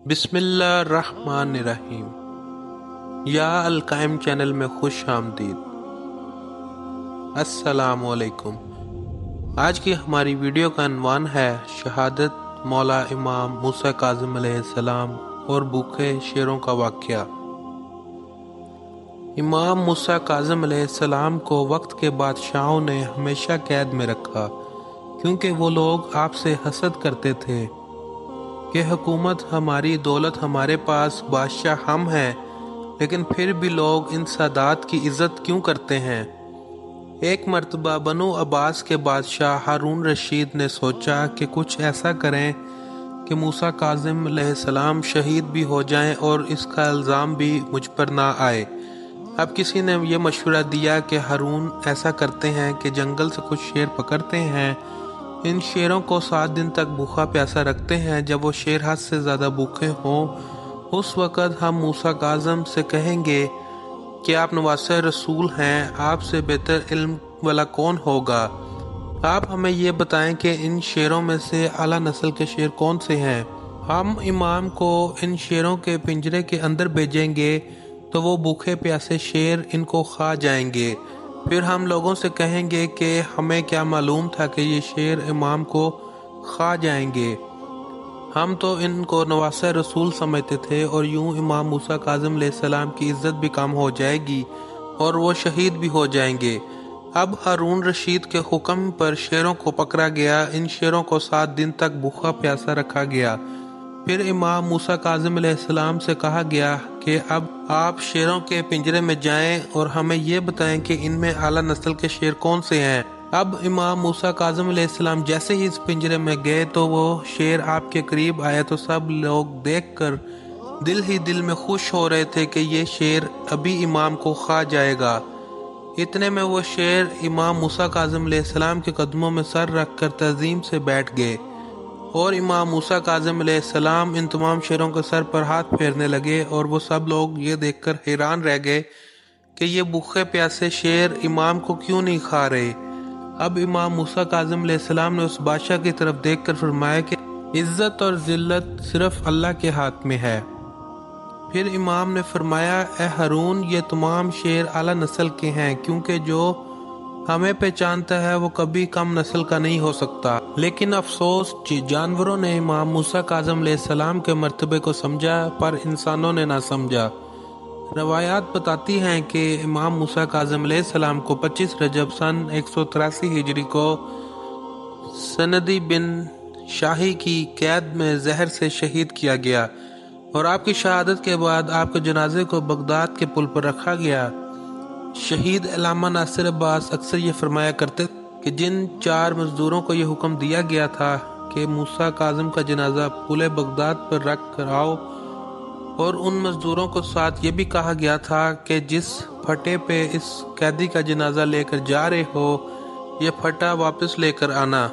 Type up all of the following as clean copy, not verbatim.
बिस्मिल्लाहिर्रहमानिर्रहीम। या अलकायम चैनल में खुश आमदीद। अस्सलामु अलैकुम। आज की हमारी वीडियो का अन्वान है शहादत मौला इमाम मूसा काज़िम अलैहिस्सलाम और भूखे शेरों का वाक़या। इमाम मूसा काज़िम अलैहिस्सलाम को वक्त के बादशाहों ने हमेशा कैद में रखा, क्योंकि वो लोग आपसे हसद करते थे कि हुकूमत हमारी, दौलत हमारे पास, बादशाह हम हैं, लेकिन फिर भी लोग इन सादात की इज़्ज़त क्यों करते हैं। एक मर्तबा बनु अब्बास के बादशाह हारून रशीद ने सोचा कि कुछ ऐसा करें कि मूसा काज़िम अलैहिस्सलाम शहीद भी हो जाएं और इसका इल्ज़ाम भी मुझ पर ना आए। अब किसी ने यह मशवरा दिया कि हारून ऐसा करते हैं कि जंगल से कुछ शेर पकड़ते हैं, इन शेरों को 7 दिन तक भूखा प्यासा रखते हैं। जब वो शेर हद से ज़्यादा भूखे हों, उस वक़्त हम मूसा काज़िम से कहेंगे कि आप नवासे रसूल हैं, आपसे बेहतर इल्म वाला कौन होगा। आप हमें ये बताएं कि इन शेरों में से आला नस्ल के शेर कौन से हैं। हम इमाम को इन शेरों के पिंजरे के अंदर भेजेंगे तो वो भूखे प्यासे शेर इनको खा जाएंगे। फिर हम लोगों से कहेंगे कि हमें क्या मालूम था कि ये शेर इमाम को खा जाएंगे, हम तो इनको नवासे रसूल समझते थे। और यूं इमाम मूसा काज़िम अलैहिस्सलाम की इज़्ज़त भी कम हो जाएगी और वो शहीद भी हो जाएंगे। अब हारून रशीद के हुक्म पर शेरों को पकड़ा गया। इन शेरों को 7 दिन तक भूखा प्यासा रखा गया। फिर इमाम मूसा काज़िम अलैहिस्सलाम से कहा गया कि अब आप शेरों के पिंजरे में जाएं और हमें ये बताएं कि इनमें आला नस्ल के शेर कौन से हैं। अब इमाम मूसा काज़िम अलैहिस्सलाम जैसे ही इस पिंजरे में गए तो वो शेर आपके करीब आया तो सब लोग देखकर दिल ही दिल में खुश हो रहे थे कि ये शेर अभी इमाम को खा जाएगा। इतने में वो शेर इमाम मूसा काज़िम अलैहिस्सलाम के कदमों में सर रखकर तज़ीम से बैठ गए और इमाम मूसा काज़िम अलैहिस्सलाम इन तमाम शेरों के सर पर हाथ फेरने लगे। और वो सब लोग ये देखकर हैरान रह गए कि ये भूखे प्यासे शेर इमाम को क्यों नहीं खा रहे। अब इमाम मूसा काज़िम अलैहिस्सलाम ने उस बादशाह की तरफ देखकर फरमाया कि इज़्ज़त और ज़िल्लत सिर्फ अल्लाह के हाथ में है। फिर इमाम ने फरमाया, ए हारून, ये तमाम शेर आला नस्ल के हैं, क्योंकि जो हमें पहचानता है वो कभी कम नस्ल का नहीं हो सकता। लेकिन अफसोस जानवरों ने इमाम मूसा काज़िम अलैहिस्सलाम के मर्तबे को समझा, पर इंसानों ने ना समझा। रवायात बताती हैं कि इमाम मूसा काज़िम अलैहिस्सलाम को 25 रजब सन 183 हिजरी को सनदी बिन शाही की कैद में जहर से शहीद किया गया और आपकी शहादत के बाद आपके जनाजे को बगदाद के पुल पर रखा गया। शहीद अल्लामा नासिर अब्बास अक्सर ये फरमाया करते कि जिन 4 मजदूरों को ये हुक्म दिया गया था कि मूसा काज़िम का जनाजा पुल बगदाद पर रख कर आओ, और उन मजदूरों को साथ ये भी कहा गया था कि जिस फटे पे इस कैदी का जनाजा लेकर जा रहे हो, ये फटा वापस लेकर आना।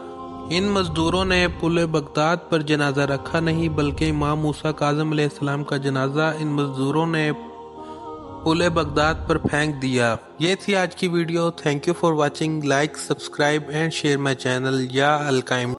इन मजदूरों ने पुल बगदाद पर जनाजा रखा नहीं, बल्कि इमाम मूसा काज़िम अलैहिस्सलाम का जनाजा इन मजदूरों ने पुल बगदाद पर फेंक दिया। ये थी आज की video. Thank you for watching. Like, subscribe and share my channel या अलकायम।